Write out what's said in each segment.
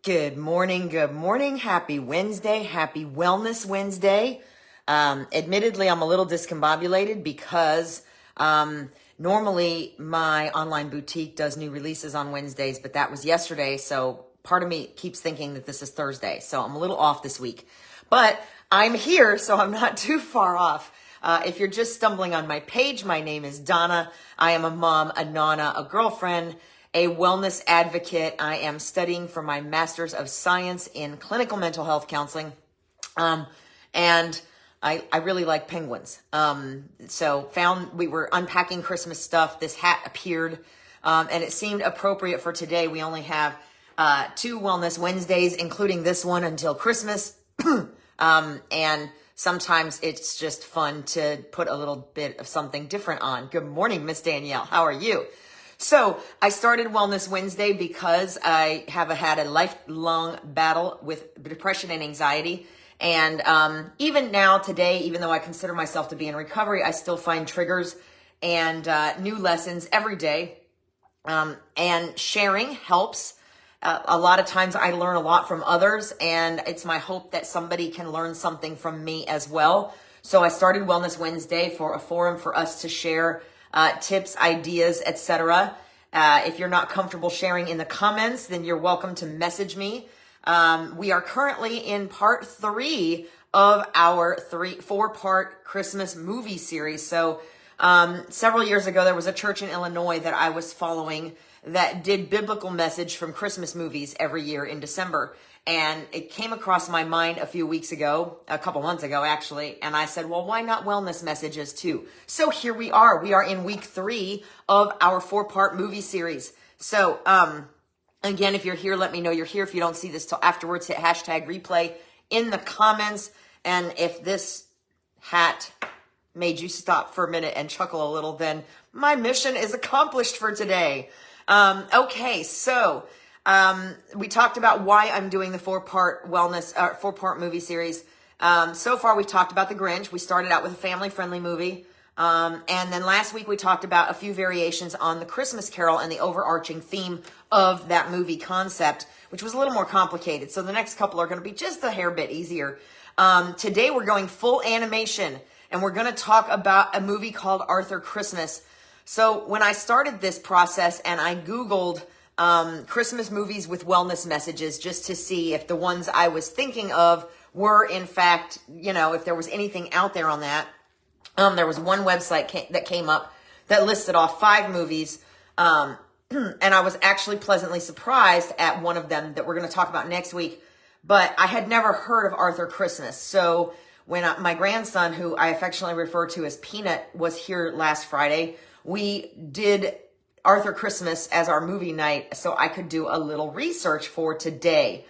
Good morning. Good morning. Happy Wednesday. Happy Wellness Wednesday. Admittedly, I'm a little discombobulated because normally my online boutique does new releases on Wednesdays, but that was yesterday. So part of me keeps thinking that this is Thursday. So I'm a little off this week, but I'm here, so I'm not too far off. If you're just stumbling on my page, my name is Donna. I am a mom, a nana, a girlfriend, a wellness advocate. I am studying for my Master's of Science in Clinical Mental Health Counseling. And I really like penguins. So we were unpacking Christmas stuff. This hat appeared, and it seemed appropriate for today. We only have 2 Wellness Wednesdays, including this one until Christmas. And sometimes it's just fun to put a little bit of something different on. Good morning, Miss Danielle. How are you? So I started Wellness Wednesday because I have had a lifelong battle with depression and anxiety. And even now, today, even though I consider myself to be in recovery, I still find triggers and new lessons every day. And sharing helps. A lot of times I learn a lot from others, and it's my hope that somebody can learn something from me as well. So I started Wellness Wednesday for a forum for us to share tips, ideas, etc. If you're not comfortable sharing in the comments, then you're welcome to message me. We are currently in part 3 of our 4-part Christmas movie series. So several years ago, there was a church in Illinois that I was following that did biblical message from Christmas movies every year in December. And it came across my mind a couple months ago actually, and I said, well, why not wellness messages too? So here we are. We are in week 3 of our 4-part movie series. So again, if you're here, let me know you're here. If you don't see this till afterwards, hit hashtag replay in the comments. And if this hat made you stop for a minute and chuckle a little, then my mission is accomplished for today. Okay, so we talked about why I'm doing the 4-part 4-part movie series. So far we talked about The Grinch. We started out with a family-friendly movie. And then last week we talked about a few variations on The Christmas Carol and the overarching theme of that movie concept, which was a little more complicated. So the next couple are going to be just a hair bit easier. Today we're going full animation, and we're going to talk about a movie called Arthur Christmas. So when I started this process and I Googled Christmas movies with wellness messages just to see if the ones I was thinking of were in fact, if there was anything out there on that, there was one website that came up that listed off 5 movies. And I was actually pleasantly surprised at one of them that we're going to talk about next week. But I had never heard of Arthur Christmas. So when my grandson, who I affectionately refer to as Peanut, was here last Friday, we did Arthur Christmas as our movie night so I could do a little research for today.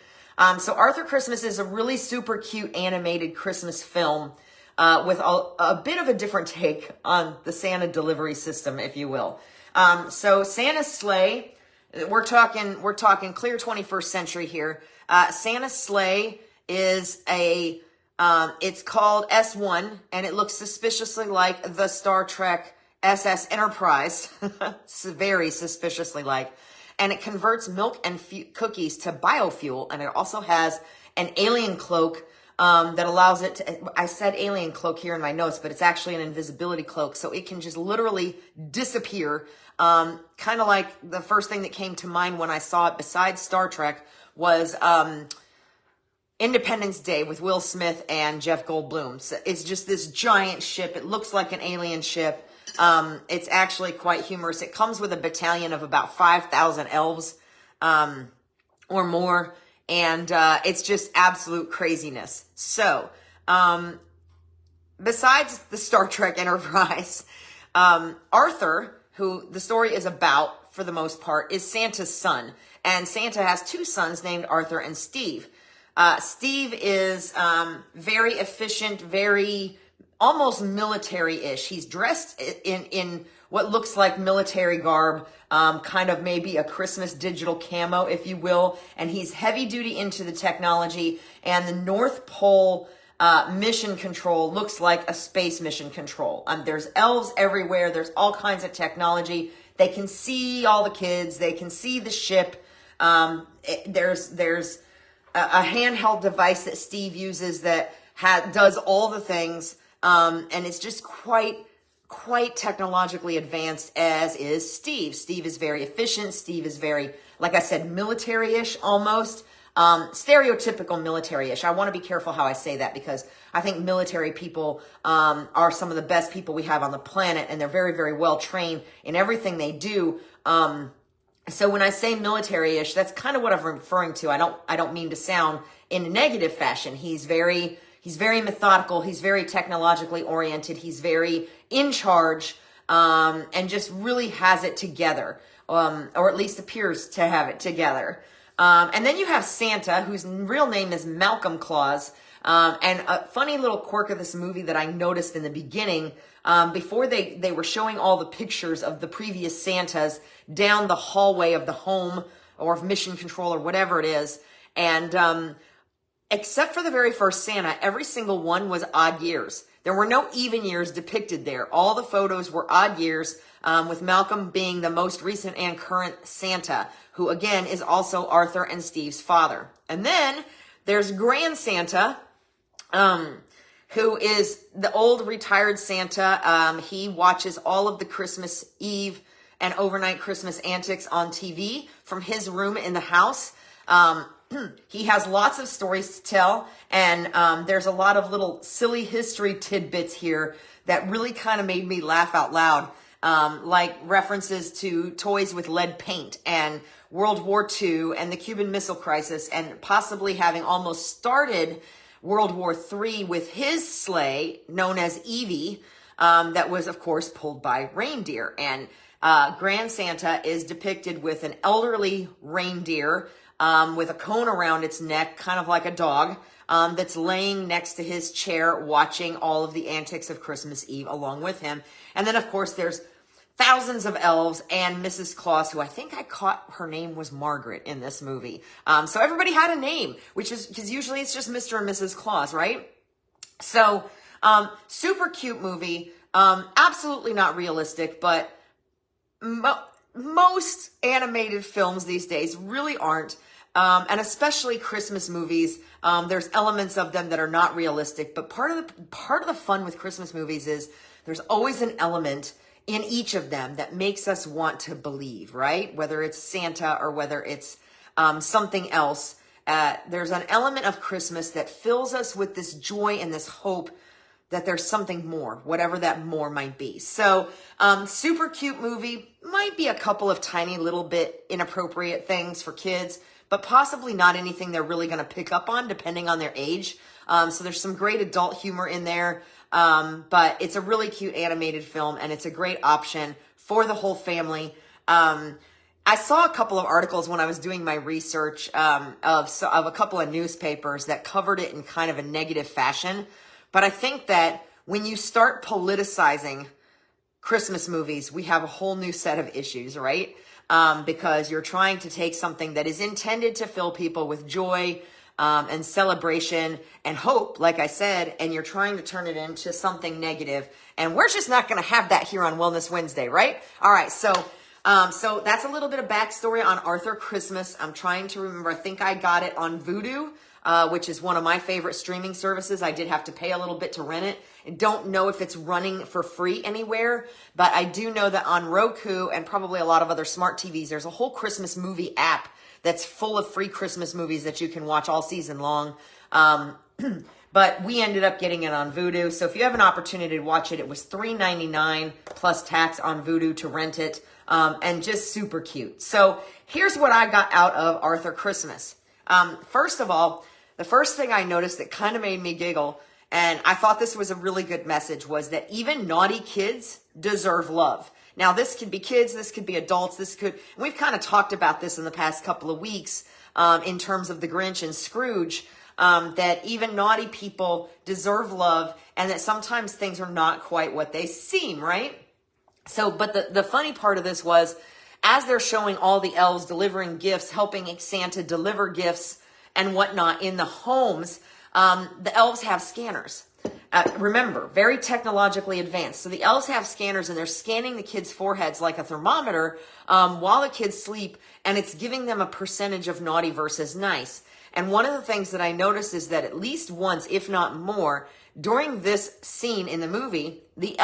So Arthur Christmas is a really super cute animated Christmas film with a bit of a different take on the Santa delivery system, if you will. So Santa's sleigh, we're talking clear 21st century here. Santa's sleigh is it's called S1, and it looks suspiciously like the Star Trek SS Enterprise, very suspiciously like, and it converts milk and cookies to biofuel, and it also has an alien cloak that allows it to, I said alien cloak here in my notes, but it's actually an invisibility cloak, so it can just literally disappear, kind of like the first thing that came to mind when I saw it besides Star Trek was Independence Day with Will Smith and Jeff Goldblum. So it's just this giant ship. It looks like an alien ship. It's actually quite humorous. It comes with a battalion of about 5,000 elves, or more. And, it's just absolute craziness. So, besides the Star Trek Enterprise, Arthur, who the story is about for the most part, is Santa's son. And Santa has 2 sons named Arthur and Steve. Steve is, very efficient, very almost military-ish. He's dressed in what looks like military garb, kind of maybe a Christmas digital camo, if you will. And he's heavy duty into the technology. And the North Pole mission control looks like a space mission control. There's elves everywhere. There's all kinds of technology. They can see all the kids. They can see the ship. There's a handheld device that Steve uses that does all the things, and it's just quite technologically advanced, as is Steve. Steve is very efficient. Steve is very, like I said, military-ish almost. Stereotypical military-ish. I want to be careful how I say that, because I think military people are some of the best people we have on the planet, and they're very, very well trained in everything they do. So when I say military-ish, that's kind of what I'm referring to. I don't mean to sound in a negative fashion. He's very methodical. He's very technologically oriented. He's very in charge, and just really has it together, or at least appears to have it together. And then you have Santa, whose real name is Malcolm Claus. And a funny little quirk of this movie that I noticed in the beginning, before they were showing all the pictures of the previous Santas down the hallway of the home or of Mission Control or whatever it is. And except for the very first Santa, every single one was odd years. There were no even years depicted there. All the photos were odd years, with Malcolm being the most recent and current Santa, who again is also Arthur and Steve's father. And then there's Grand Santa, who is the old retired Santa. He watches all of the Christmas Eve and overnight Christmas antics on TV from his room in the house. He has lots of stories to tell, and there's a lot of little silly history tidbits here that really kind of made me laugh out loud, like references to toys with lead paint and World War II and the Cuban Missile Crisis, and possibly having almost started World War III with his sleigh, known as Evie, that was, of course, pulled by reindeer. And Grand Santa is depicted with an elderly reindeer with a cone around its neck, kind of like a dog, that's laying next to his chair watching all of the antics of Christmas Eve along with him. And then, of course, there's thousands of elves and Mrs. Claus, who I think I caught her name was Margaret in this movie. So everybody had a name, which is because usually it's just Mr. and Mrs. Claus, right? So super cute movie. Absolutely not realistic, but most animated films these days really aren't. And especially Christmas movies, there's elements of them that are not realistic. But part of the fun with Christmas movies is there's always an element in each of them that makes us want to believe, right? Whether it's Santa or whether it's something else, there's an element of Christmas that fills us with this joy and this hope that there's something more, whatever that more might be. So, super cute movie. Might be a couple of tiny little bit inappropriate things for kids, but possibly not anything they're really going to pick up on depending on their age. So there's some great adult humor in there. But it's a really cute animated film, and it's a great option for the whole family. I saw a couple of articles when I was doing my research of a couple of newspapers that covered it in kind of a negative fashion. But I think that when you start politicizing Christmas movies, we have a whole new set of issues, right? Because you're trying to take something that is intended to fill people with joy, and celebration and hope, like I said, and you're trying to turn it into something negative. And we're just not going to have that here on Wellness Wednesday, right? All right. So that's a little bit of backstory on Arthur Christmas. I'm trying to remember. I think I got it on Vudu, which is one of my favorite streaming services. I did have to pay a little bit to rent it. I don't know if it's running for free anywhere, but I do know that on Roku and probably a lot of other smart TVs, there's a whole Christmas movie app that's full of free Christmas movies that you can watch all season long. But we ended up getting it on Vudu. So if you have an opportunity to watch it, it was $3.99 plus tax on Vudu to rent it. And just super cute. So here's what I got out of Arthur Christmas. First of all, the first thing I noticed that kind of made me giggle, and I thought this was a really good message, was that even naughty kids deserve love. Now, this could be kids, this could be adults, we've kind of talked about this in the past couple of weeks in terms of the Grinch and Scrooge, that even naughty people deserve love, and that sometimes things are not quite what they seem, right? So, but the funny part of this was, as they're showing all the elves delivering gifts, helping Santa deliver gifts and whatnot in the homes, the elves have scanners. Remember, very technologically advanced. So the elves have scanners and they're scanning the kids' foreheads like a thermometer while the kids sleep, and it's giving them a percentage of naughty versus nice. And one of the things that I noticed is that at least once, if not more, during this scene in the movie, the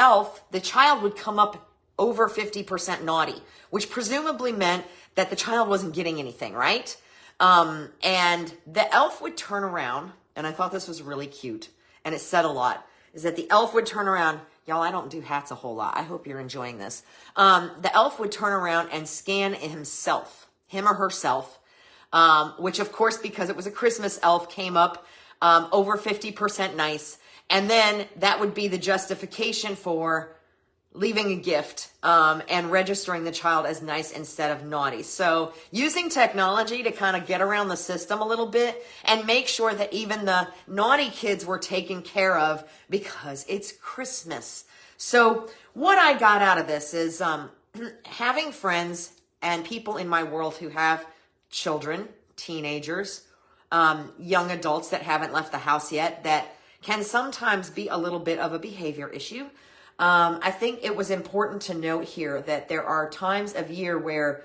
child would come up over 50% naughty, which presumably meant that the child wasn't getting anything, right? And the elf would turn around, and I thought this was really cute, and it said a lot, is that the elf would turn around. Y'all, I don't do hats a whole lot. I hope you're enjoying this. The elf would turn around and scan himself, him or herself, which of course, because it was a Christmas elf, came up over 50% nice. And then that would be the justification for leaving a gift and registering the child as nice instead of naughty. So using technology to kind of get around the system a little bit and make sure that even the naughty kids were taken care of because it's Christmas. So what I got out of this is having friends and people in my world who have children, teenagers, young adults that haven't left the house yet, that can sometimes be a little bit of a behavior issue. I think it was important to note here that there are times of year where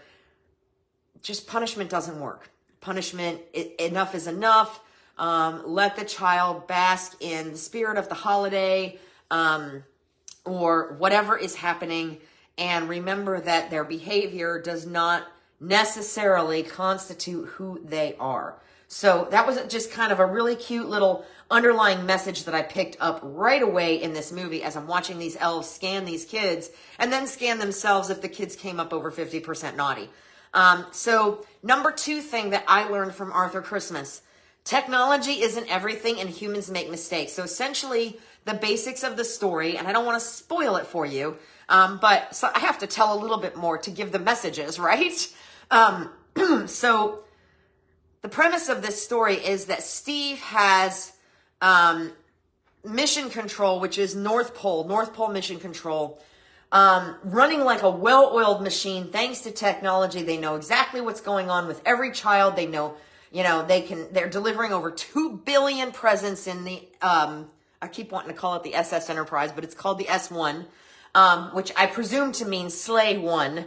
just punishment doesn't work. Punishment, enough is enough. Let the child bask in the spirit of the holiday, or whatever is happening. And remember that their behavior does not necessarily constitute who they are. So that was just kind of a really cute little underlying message that I picked up right away in this movie as I'm watching these elves scan these kids and then scan themselves if the kids came up over 50% naughty. So number 2 thing that I learned from Arthur Christmas, technology isn't everything and humans make mistakes. So essentially the basics of the story, and I don't want to spoil it for you, but so I have to tell a little bit more to give the messages, right? So the premise of this story is that Steve has mission control, which is North Pole Mission Control, running like a well-oiled machine. Thanks to technology, they know exactly what's going on with every child. They know, they're delivering over 2 billion presents in the, I keep wanting to call it the SS Enterprise, but it's called the S1, which I presume to mean Sleigh 1,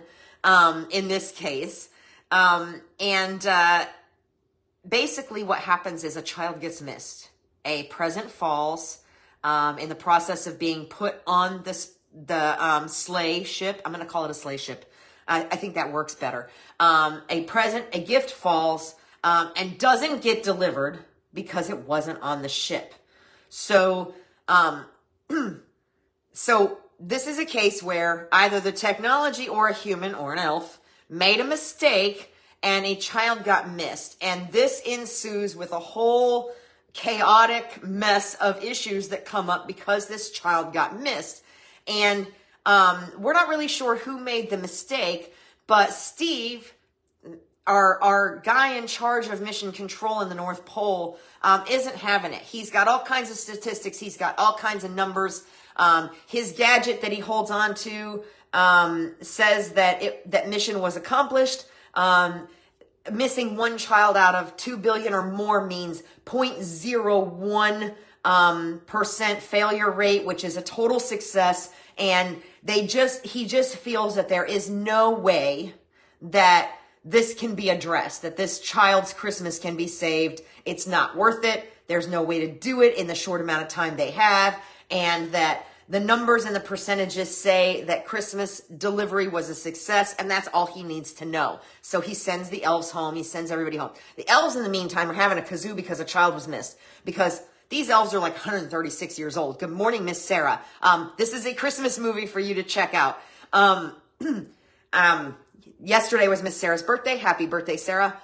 in this case. Basically what happens is a child gets missed. A present falls in the process of being put on the sleigh ship. I'm going to call it a sleigh ship. I think that works better. A gift falls and doesn't get delivered because it wasn't on the ship. So, so this is a case where either the technology or a human or an elf made a mistake and a child got missed. And this ensues with a whole chaotic mess of issues that come up because this child got missed. And we're not really sure who made the mistake, but Steve, our guy in charge of mission control in the North Pole, isn't having it. He's got all kinds of statistics. He's got all kinds of numbers. His gadget that he holds on to says that mission was accomplished. Missing one child out of 2 billion or more means 0.01% failure rate, which is a total success. And he just feels that there is no way that this can be addressed, that this child's Christmas can be saved. It's not worth it. There's no way to do it in the short amount of time they have. And that the numbers and the percentages say that Christmas delivery was a success, and that's all he needs to know. So he sends the elves home. He sends everybody home. The elves, in the meantime, are having a kazoo because a child was missed. Because these elves are like 136 years old. Good morning, Miss Sarah. This is a Christmas movie for you to check out. Yesterday was Miss Sarah's birthday. Happy birthday, Sarah.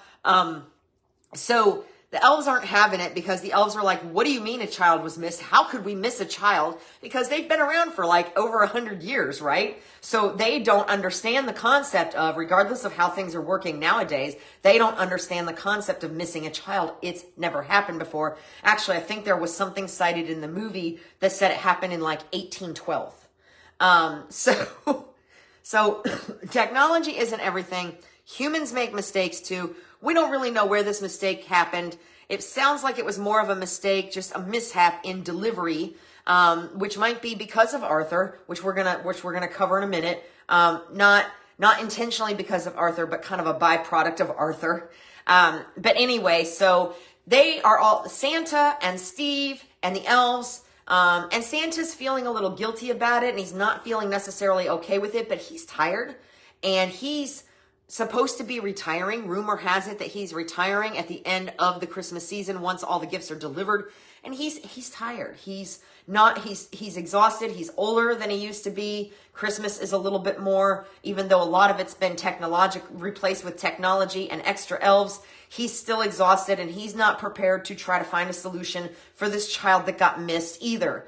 So the elves aren't having it because the elves are like, what do you mean a child was missed? How could we miss a child? Because they've been around for like over 100 years, right? So they don't understand the concept of, regardless of how things are working nowadays, they don't understand the concept of missing a child. It's never happened before. Actually, I think there was something cited in the movie that said it happened in like 1812. So technology isn't everything. Humans make mistakes too. We don't really know where this mistake happened. It sounds like it was more of a mistake, just a mishap in delivery. which might be because of Arthur, which we're gonna cover in a minute. Not intentionally because of Arthur, but kind of a byproduct of Arthur. But anyway, so they are all Santa and Steve and the elves. And Santa's feeling a little guilty about it, and he's not feeling necessarily okay with it, but he's tired, and he's supposed to be retiring. Rumor has it that he's retiring at the end of the Christmas season once all the gifts are delivered, and he's tired. He's exhausted. He's older than he used to be. Christmas is a little bit more, even though a lot of it's been replaced with technology and extra elves. He's still exhausted, and he's not prepared to try to find a solution for this child that got missed either.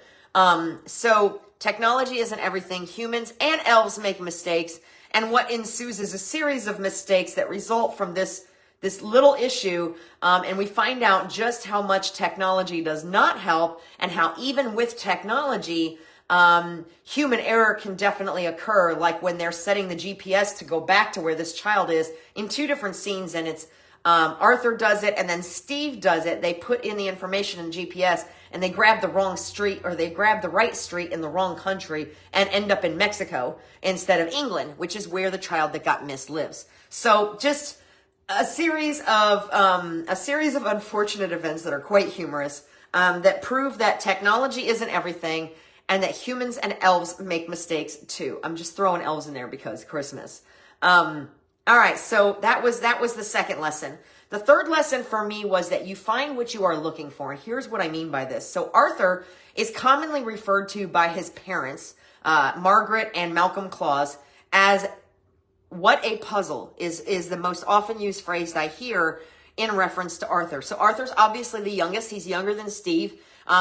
So technology isn't everything. Humans and elves make mistakes, and what ensues is a series of mistakes that result from this little issue, and we find out just how much technology does not help, and how even with technology, human error can definitely occur, like when they're setting the GPS to go back to where this child is in two different scenes, and it's Arthur does it, and then Steve does it. They put in the information in GPS, and they grab the wrong street, or they grab the right street in the wrong country, and end up in Mexico instead of England, which is where the child that got missed lives. So just a series of unfortunate events that are quite humorous, that prove that technology isn't everything, and that humans and elves make mistakes too. I'm just throwing elves in there because Christmas. All right, so that was the second lesson. The third lesson for me was that you find what you are looking for. And here's what I mean by this. So Arthur is commonly referred to by his parents, Margaret and Malcolm Claus, as what a puzzle is the most often used phrase I hear in reference to Arthur. So Arthur's obviously the youngest. He's younger than Steve.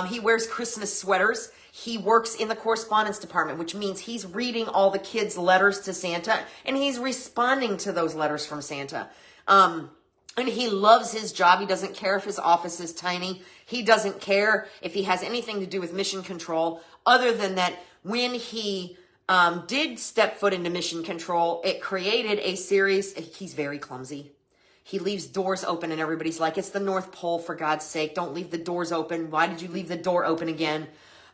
He wears Christmas sweaters. He works in the correspondence department, which means he's reading all the kids' letters to Santa, and he's responding to those letters from Santa. And he loves his job. He doesn't care if his office is tiny. He doesn't care if he has anything to do with mission control, other than that when he did step foot into mission control, it created a series. He's very clumsy. He leaves doors open, and everybody's like, it's the North Pole, for God's sake. Don't leave the doors open. Why did you leave the door open again?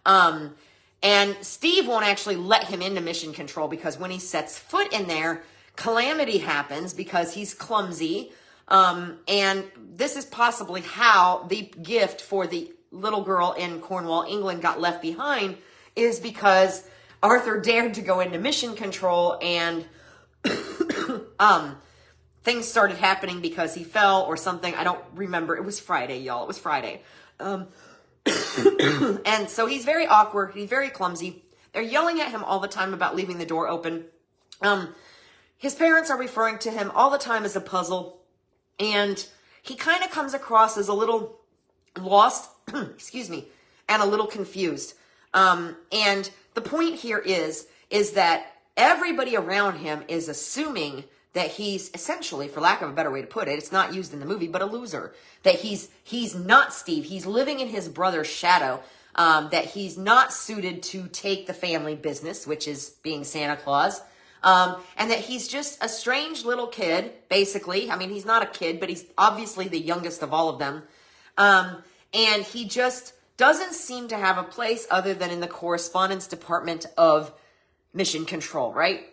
And Steve won't actually let him into mission control, because when he sets foot in there, calamity happens because he's clumsy. And this is possibly how the gift for the little girl in Cornwall, England, got left behind, is because Arthur dared to go into mission control, and things started happening because he fell or something. I don't remember. It was Friday, y'all. It was Friday. And so he's very awkward. He's very clumsy. They're yelling at him all the time about leaving the door open. His parents are referring to him all the time as a puzzle. And he kind of comes across as a little lost, excuse me, and a little confused. And the point here is that everybody around him is assuming that he's essentially, for lack of a better way to put it, it's not used in the movie, but a loser. That he's not Steve. He's living in his brother's shadow. That he's not suited to take the family business, which is being Santa Claus. And that he's just a strange little kid, basically. I mean, he's not a kid, but he's obviously the youngest of all of them. And he just doesn't seem to have a place other than in the correspondence department of mission control, right?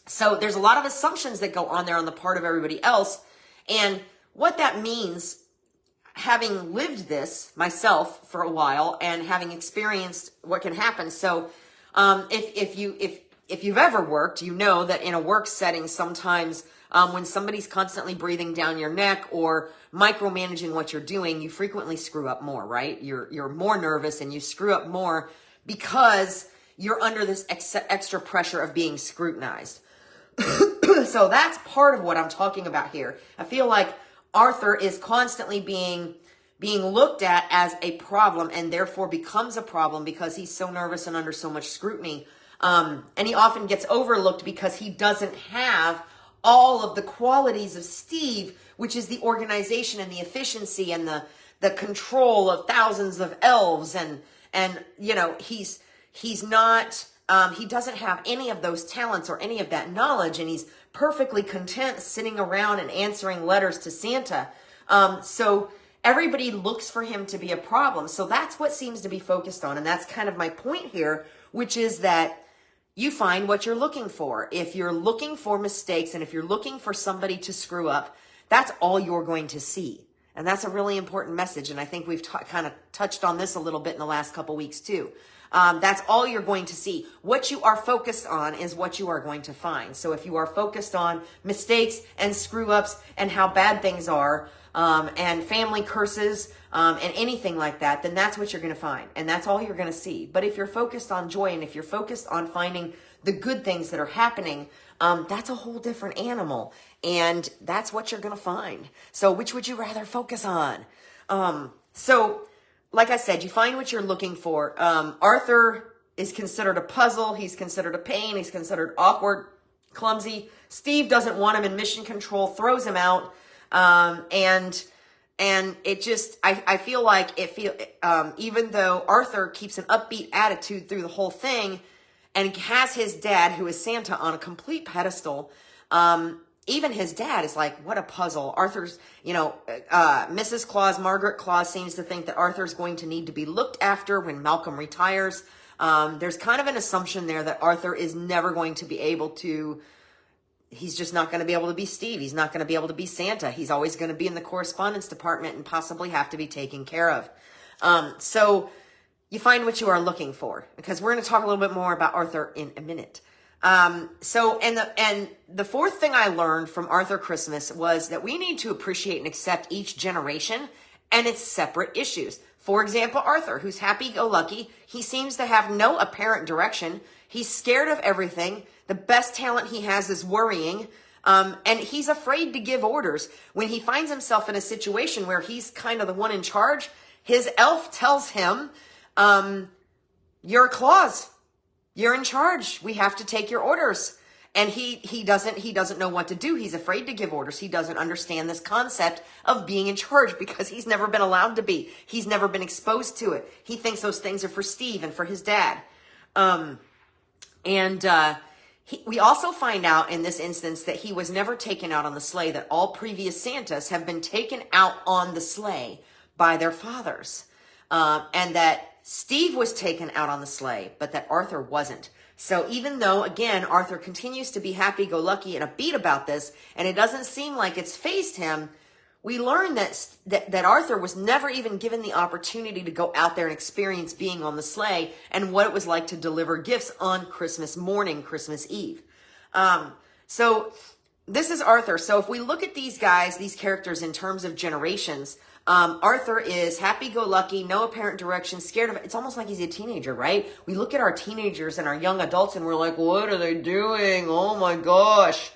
So there's a lot of assumptions that go on there on the part of everybody else. And what that means, having lived this myself for a while and having experienced what can happen. So if you've ever worked, you know that in a work setting, sometimes when somebody's constantly breathing down your neck or micromanaging what you're doing, you frequently screw up more, right? You're more nervous and you screw up more because you're under this extra pressure of being scrutinized. So that's part of what I'm talking about here. I feel like Arthur is constantly being looked at as a problem, and therefore becomes a problem because he's so nervous and under so much scrutiny. And he often gets overlooked because he doesn't have all of the qualities of Steve, which is the organization and the efficiency and the control of thousands of elves. And you know, he's not, he doesn't have any of those talents or any of that knowledge. And he's perfectly content sitting around and answering letters to Santa. So everybody looks for him to be a problem. So that's what seems to be focused on. And that's kind of my point here, which is that you find what you're looking for. If you're looking for mistakes and if you're looking for somebody to screw up, that's all you're going to see. And that's a really important message. And I think we've kind of touched on this a little bit in the last couple weeks too. That's all you're going to see. What you are focused on is what you are going to find. So if you are focused on mistakes and screw ups and how bad things are, and family curses, and anything like that, then that's what you're going to find. And that's all you're going to see. But if you're focused on joy and if you're focused on finding the good things that are happening, that's a whole different animal. And that's what you're going to find. So which would you rather focus on? So like I said, you find what you're looking for. Arthur is considered a puzzle. He's considered a pain. He's considered awkward, clumsy. Steve doesn't want him in mission control, throws him out. And it just, I feel like even though Arthur keeps an upbeat attitude through the whole thing and has his dad, who is Santa, on a complete pedestal, even his dad is like, what a puzzle. Arthur's, Mrs. Claus, Margaret Claus, seems to think that Arthur's going to need to be looked after when Malcolm retires. There's kind of an assumption there that Arthur is never going to be able to, he's just not going to be able to be Steve. He's not going to be able to be Santa. He's always going to be in the correspondence department and possibly have to be taken care of. So you find what you are looking for, because we're going to talk a little bit more about Arthur in a minute. And the fourth thing I learned from Arthur Christmas was that we need to appreciate and accept each generation and its separate issues. For example, Arthur, who's happy-go-lucky, he seems to have no apparent direction. He's scared of everything. The best talent he has is worrying. And he's afraid to give orders. When he finds himself in a situation where he's kind of the one in charge, his elf tells him, you're Claus. You're in charge. We have to take your orders. And he doesn't know what to do. He's afraid to give orders. He doesn't understand this concept of being in charge because he's never been allowed to be. He's never been exposed to it. He thinks those things are for Steve and for his dad. We also find out in this instance that he was never taken out on the sleigh, that all previous Santas have been taken out on the sleigh by their fathers. And that Steve was taken out on the sleigh, but that Arthur wasn't. So even though, again, Arthur continues to be happy-go-lucky and upbeat about this, and it doesn't seem like it's fazed him, we learn that Arthur was never even given the opportunity to go out there and experience being on the sleigh and what it was like to deliver gifts on Christmas morning, Christmas Eve. So this is Arthur. So if we look at these guys, these characters in terms of generations, Arthur is happy-go-lucky, no apparent direction, scared of it. It's almost like he's a teenager, right? We look at our teenagers and our young adults and we're like, what are they doing? Oh my gosh.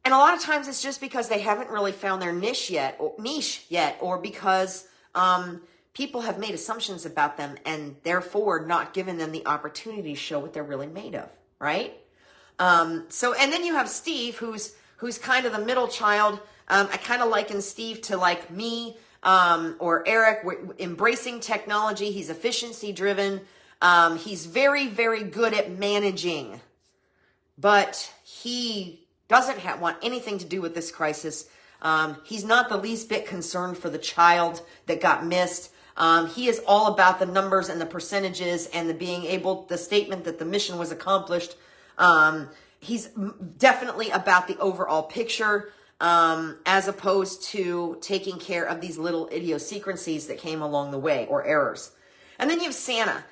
And a lot of times it's just because they haven't really found their niche yet, or because people have made assumptions about them and therefore not given them the opportunity to show what they're really made of, right? And then you have Steve, who's kind of the middle child. I kind of liken Steve to like me or Eric. We're embracing technology. He's efficiency driven. He's very, very good at managing, but he doesn't want anything to do with this crisis. He's not the least bit concerned for the child that got missed. He is all about the numbers and the percentages and the statement that the mission was accomplished. He's definitely about the overall picture, as opposed to taking care of these little idiosyncrasies that came along the way, or errors. And then you have Santa.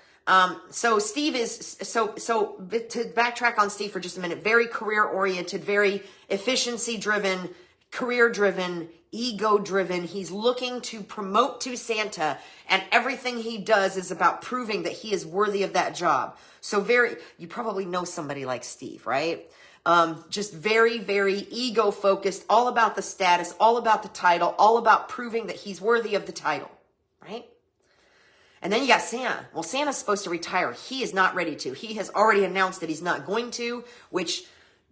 So Steve is, to backtrack on Steve for just a minute, very career oriented, very efficiency driven, career driven, ego driven. He's looking to promote to Santa, and everything he does is about proving that he is worthy of that job. So you probably know somebody like Steve, right? Just very, very ego focused, all about the status, all about the title, all about proving that he's worthy of the title, right? And then you got Santa. Well, Santa's supposed to retire. He is not ready to. He has already announced that he's not going to, which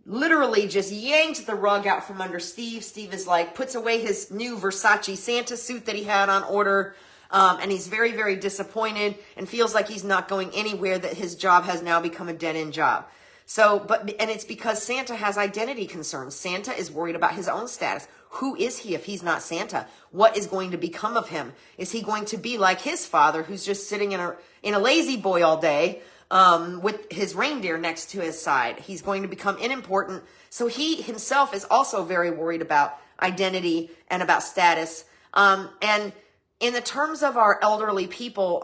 literally just yanked the rug out from under Steve. Steve is like, puts away his new Versace Santa suit that he had on order. And he's very, very disappointed and feels like he's not going anywhere, that his job has now become a dead-end job. And it's because Santa has identity concerns. Santa is worried about his own status. who is he if he's not Santa? What is going to become of him? Is he going to be like his father, who's just sitting in a lazy boy all day, with his reindeer next to his side? He's going to become unimportant. So he himself is also very worried about identity and about status. And in the terms of our elderly people,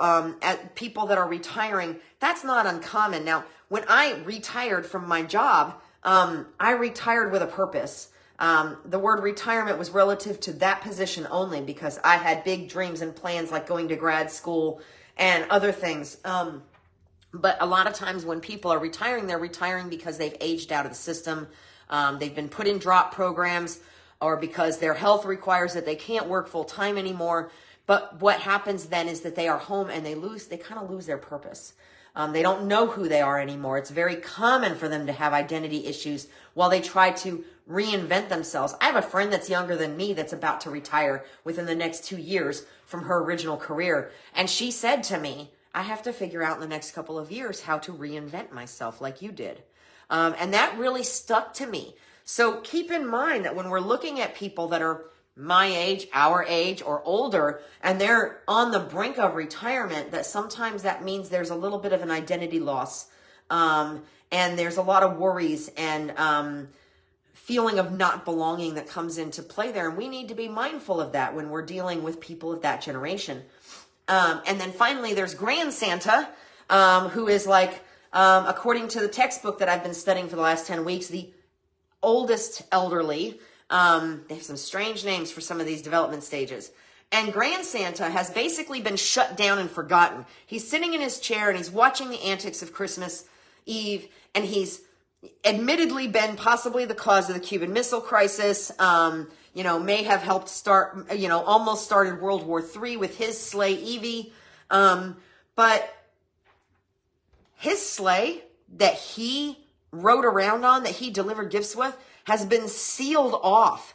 people that are retiring, that's not uncommon. Now, when I retired from my job, I retired with a purpose. The word retirement was relative to that position only because I had big dreams and plans like going to grad school and other things. But a lot of times when people are retiring, they're retiring because they've aged out of the system. They've been put in drop programs, or because their health requires that they can't work full time anymore. But what happens then is that they are home and they kind of lose their purpose. They don't know who they are anymore. It's very common for them to have identity issues while they try to reinvent themselves. I have a friend that's younger than me that's about to retire within the next 2 years from her original career. And she said to me, I have to figure out in the next couple of years how to reinvent myself like you did. And that really stuck to me. So keep in mind that when we're looking at people that are my age, our age, or older, and they're on the brink of retirement, that sometimes that means there's a little bit of an identity loss. And there's a lot of worries and feeling of not belonging that comes into play there. And we need to be mindful of that when we're dealing with people of that generation. And then finally, there's Grand Santa, who is like, according to the textbook that I've been studying for the last 10 weeks, the oldest elderly. They have some strange names for some of these development stages. And Grand Santa has basically been shut down and forgotten. He's sitting in his chair and he's watching the antics of Christmas Eve, and he's admittedly been possibly the cause of the Cuban Missile Crisis, may have helped start, almost started World War III with his sleigh, Evie. But his sleigh that he rode around on, that he delivered gifts with, has been sealed off.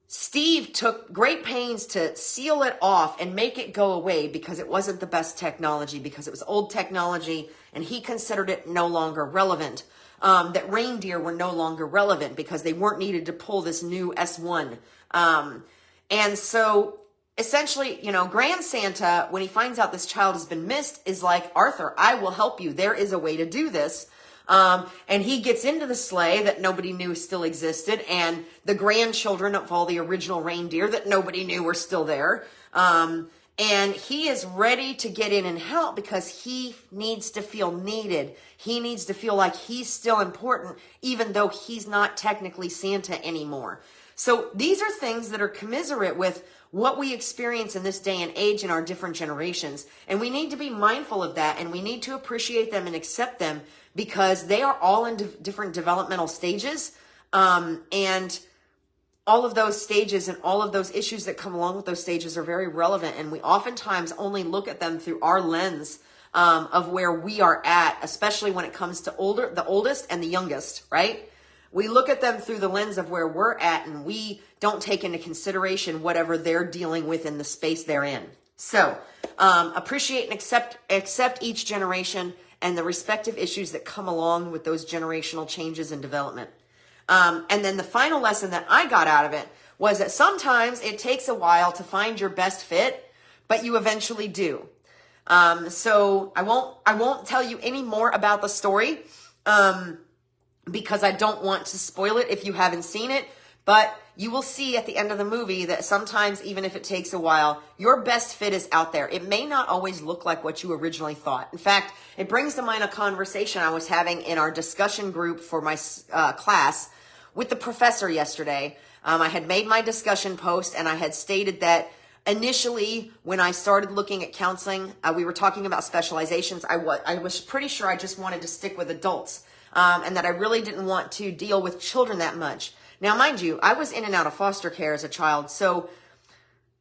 Steve took great pains to seal it off and make it go away because it wasn't the best technology, because it was old technology, and he considered it no longer relevant. That reindeer were no longer relevant because they weren't needed to pull this new S1. And so essentially, Grand Santa, when he finds out this child has been missed, is like, Arthur, I will help you. There is a way to do this. And he gets into the sleigh that nobody knew still existed, and the grandchildren of all the original reindeer that nobody knew were still there. And he is ready to get in and help because he needs to feel needed. He needs to feel like he's still important, even though he's not technically Santa anymore. So these are things that are commiserate with what we experience in this day and age in our different generations. And we need to be mindful of that, and we need to appreciate them and accept them because they are all in different developmental stages. And all of those stages and all of those issues that come along with those stages are very relevant. And we oftentimes only look at them through our lens of where we are at, especially when it comes to the oldest and the youngest, right? We look at them through the lens of where we're at, and we don't take into consideration whatever they're dealing with in the space they're in. So appreciate and accept each generation and the respective issues that come along with those generational changes and development. And then the final lesson that I got out of it was that sometimes it takes a while to find your best fit, but you eventually do. So I won't tell you any more about the story, because I don't want to spoil it if you haven't seen it, but you will see at the end of the movie that sometimes, even if it takes a while, your best fit is out there. It may not always look like what you originally thought. In fact, it brings to mind a conversation I was having in our discussion group for my class with the professor yesterday. I had made my discussion post, and I had stated that initially, when I started looking at counseling, we were talking about specializations. I was pretty sure I just wanted to stick with adults, and that I really didn't want to deal with children that much. Now, mind you, I was in and out of foster care as a child, so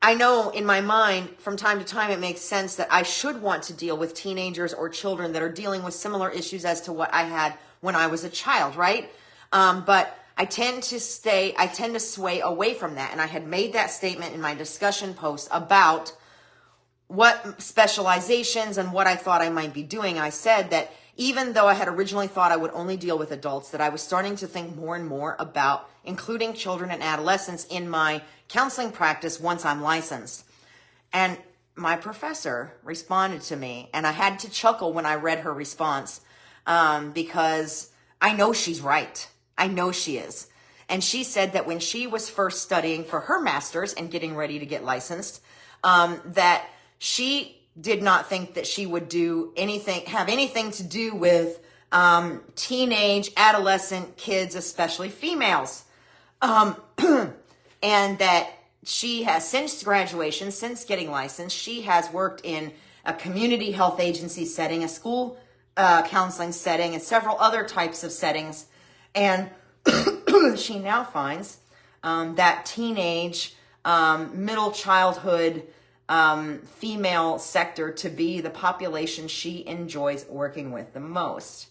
I know in my mind from time to time it makes sense that I should want to deal with teenagers or children that are dealing with similar issues as to what I had when I was a child, right? But I tend to sway away from that. And I had made that statement in my discussion post about what specializations and what I thought I might be doing. I said that even though I had originally thought I would only deal with adults, that I was starting to think more and more about including children and adolescents in my counseling practice once I'm licensed. And my professor responded to me, and I had to chuckle when I read her response, because I know she's right. I know she is. And she said that when she was first studying for her master's and getting ready to get licensed, that she did not think that she would have anything to do with teenage, adolescent kids, especially females. And that she has, since graduation, since getting licensed, she has worked in a community health agency setting, a school counseling setting, and several other types of settings. And she now finds that teenage, middle childhood, female sector to be the population she enjoys working with the most.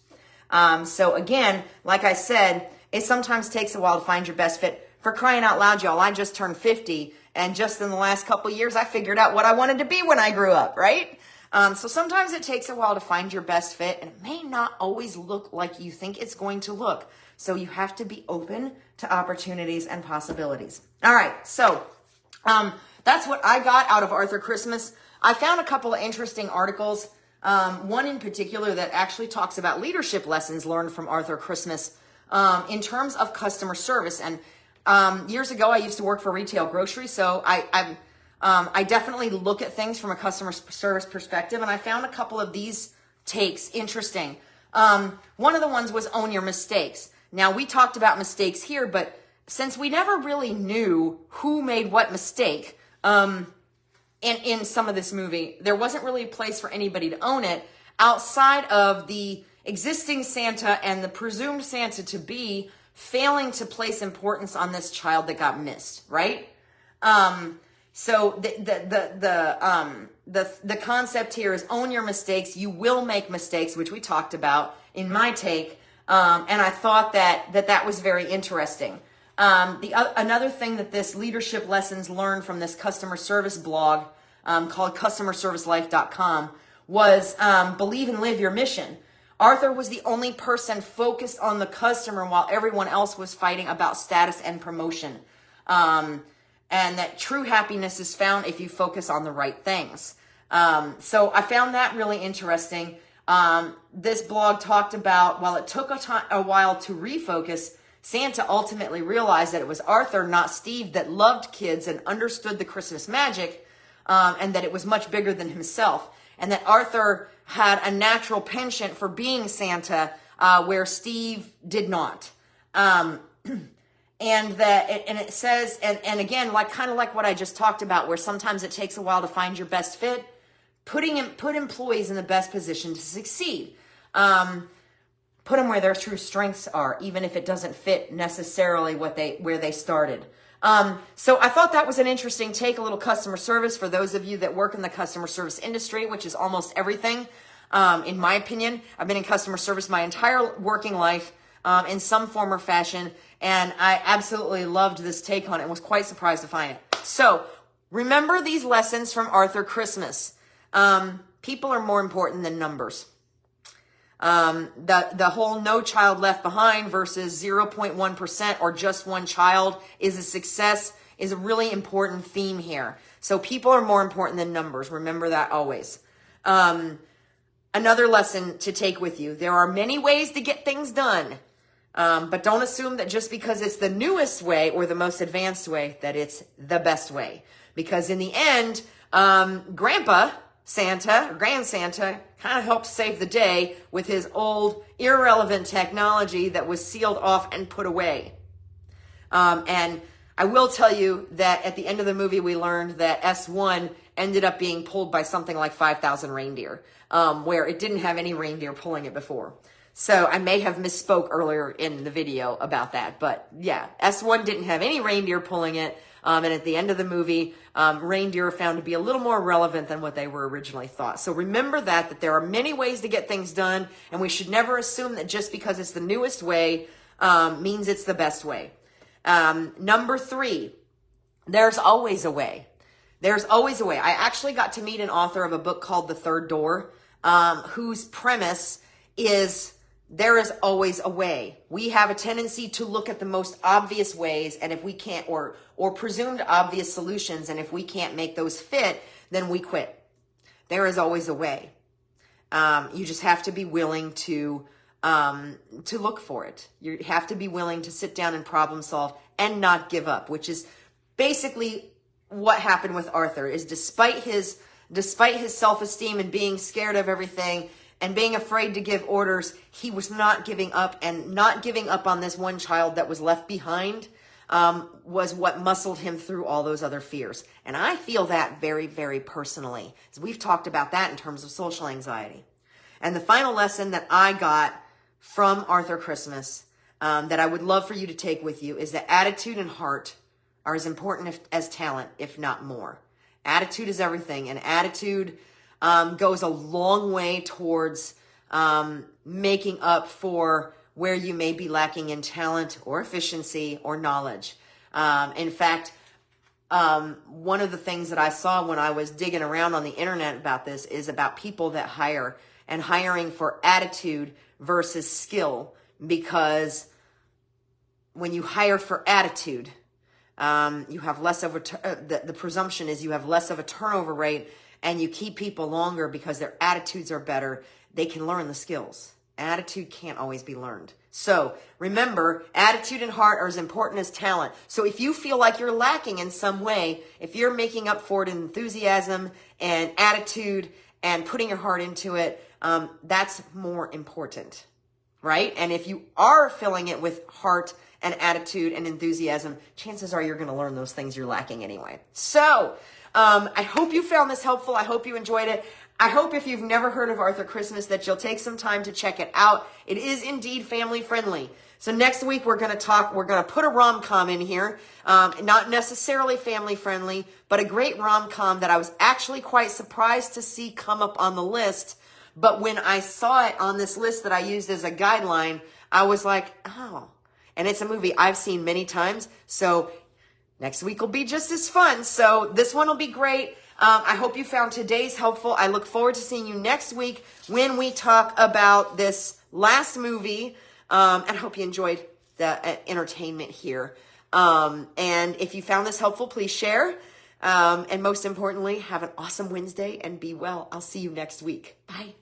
So again, like I said, it sometimes takes a while to find your best fit. For crying out loud, y'all, I just turned 50, and just in the last couple of years, I figured out what I wanted to be when I grew up, right? So sometimes it takes a while to find your best fit, and it may not always look like you think it's going to look. So you have to be open to opportunities and possibilities. All right, so that's what I got out of Arthur Christmas. I found a couple of interesting articles, one in particular that actually talks about leadership lessons learned from Arthur Christmas in terms of customer service. And years ago, I used to work for retail grocery, so I definitely look at things from a customer service perspective, and I found a couple of these takes interesting. One of the ones was own your mistakes. Now, we talked about mistakes here, but since we never really knew who made what mistake in some of this movie, there wasn't really a place for anybody to own it outside of the existing Santa and the presumed Santa to be failing to place importance on this child that got missed, right? So the concept here is own your mistakes. You will make mistakes, which we talked about in my take. And I thought that was very interesting. Another thing that this leadership lessons learned from this customer service blog called customerservicelife.com was believe and live your mission. Arthur was the only person focused on the customer while everyone else was fighting about status and promotion. And that true happiness is found if you focus on the right things. So I found that really interesting. This blog talked about, while it took a while to refocus, Santa ultimately realized that it was Arthur, not Steve, that loved kids and understood the Christmas magic, and that it was much bigger than himself. And that Arthur had a natural penchant for being Santa, where Steve did not. And it says, and again, kind of like what I just talked about, where sometimes it takes a while to find your best fit, put employees in the best position to succeed. Put them where their true strengths are, even if it doesn't fit necessarily where they started. So I thought that was an interesting take, a little customer service for those of you that work in the customer service industry, which is almost everything. In my opinion, I've been in customer service my entire working life, in some form or fashion, and I absolutely loved this take on it and was quite surprised to find it. So remember these lessons from Arthur Christmas. People are more important than numbers. The whole no child left behind versus 0.1% or just one child is a success is a really important theme here. So people are more important than numbers. Remember that always. Another lesson to take with you. There are many ways to get things done. But don't assume that just because it's the newest way or the most advanced way, that it's the best way. Because in the end, Grandpa Santa, or Grand Santa, kind of helped save the day with his old irrelevant technology that was sealed off and put away. And I will tell you that at the end of the movie, we learned that S1 ended up being pulled by something like 5,000 reindeer, where it didn't have any reindeer pulling it before. So I may have misspoke earlier in the video about that. But yeah, S1 didn't have any reindeer pulling it. And at the end of the movie, reindeer are found to be a little more relevant than what they were originally thought. So remember that there are many ways to get things done, and we should never assume that just because it's the newest way means it's the best way. Number 3, there's always a way. There's always a way. I actually got to meet an author of a book called The Third Door, whose premise is there is always a way. We have a tendency to look at the most obvious ways, and if we can't, or presumed obvious solutions, and if we can't make those fit, then we quit. There is always a way. You just have to be willing to look for it. You have to be willing to sit down and problem solve and not give up, which is basically what happened with Arthur. Is despite his self-esteem and being scared of everything and being afraid to give orders, he was not giving up, and not giving up on this one child that was left behind was what muscled him through all those other fears. And I feel that very, very personally. So we've talked about that in terms of social anxiety. And the final lesson that I got from Arthur Christmas that I would love for you to take with you is that attitude and heart are as important as talent, if not more. Attitude is everything, and attitude goes a long way towards making up for where you may be lacking in talent or efficiency or knowledge. In fact, one of the things that I saw when I was digging around on the internet about this is about people that hire and hiring for attitude versus skill, because when you hire for attitude, you have less of the presumption is you have less of a turnover rate, and you keep people longer because their attitudes are better. They can learn the skills. Attitude can't always be learned. So remember, attitude and heart are as important as talent. So if you feel like you're lacking in some way, if you're making up for it in enthusiasm and attitude and putting your heart into it, that's more important, right? And if you are filling it with heart and attitude and enthusiasm, chances are you're going to learn those things you're lacking anyway. So I hope you found this helpful. I hope you enjoyed it. I hope if you've never heard of Arthur Christmas that you'll take some time to check it out. It is indeed family friendly. So next week we're going to put a rom-com in here. Not necessarily family friendly, but a great rom-com that I was actually quite surprised to see come up on the list. But when I saw it on this list that I used as a guideline, I was like, oh. And it's a movie I've seen many times. So next week will be just as fun. So this one will be great. I hope you found today's helpful. I look forward to seeing you next week when we talk about this last movie. And I hope you enjoyed the entertainment here. And if you found this helpful, please share. And most importantly, have an awesome Wednesday and be well. I'll see you next week. Bye.